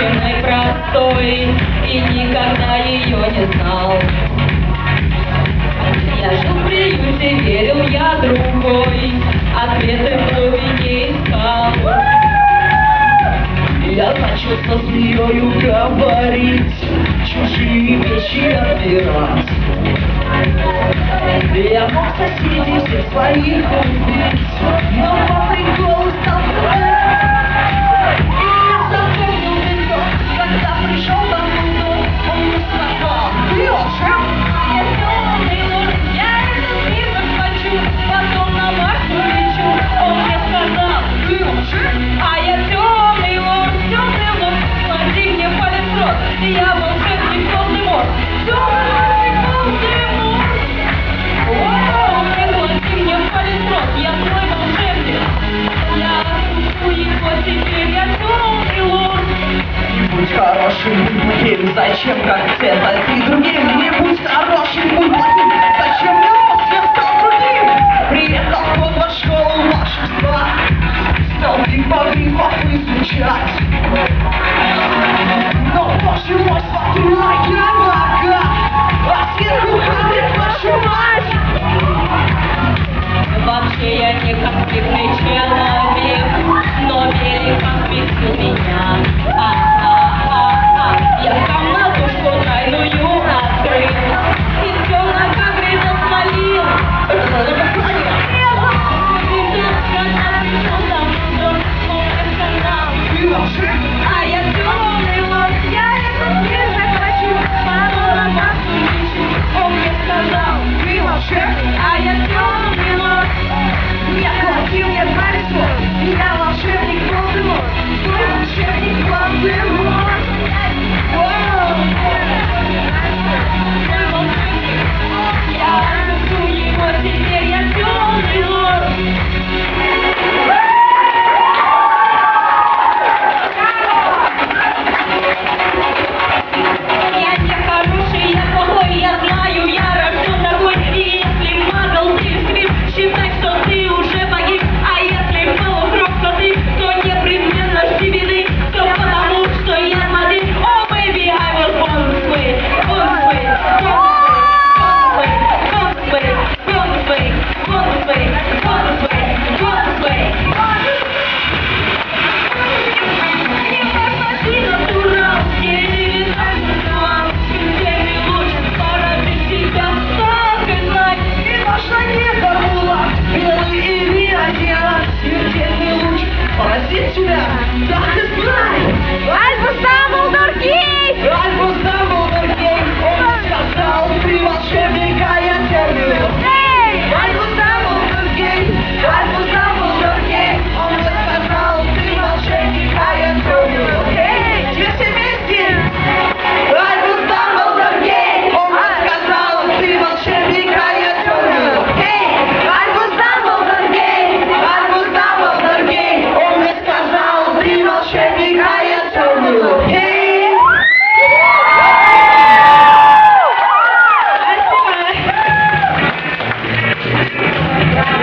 женщиной простой и никогда ее не знал. Я жил в приюте, верил я другой, ответы в глубине искал. Я начал со змеёю говорить, чужие вещи отбирать. Я мог соседей всех своих убить, но по приколу стал стрелять. И я запомнил винтов, когда пришел домой, он мне сказал: ты лжец, я темный лорд, я этот список хочу, потом на Марс улечу. Он мне сказал: ты лжец, а я темный лорд, клади мне палец в рот, я волшебник полный мозг. Я твой волшебник, я отпущу его теперь, я темный лорд. Будь хорошим, будь моим, зачем как это ты другим?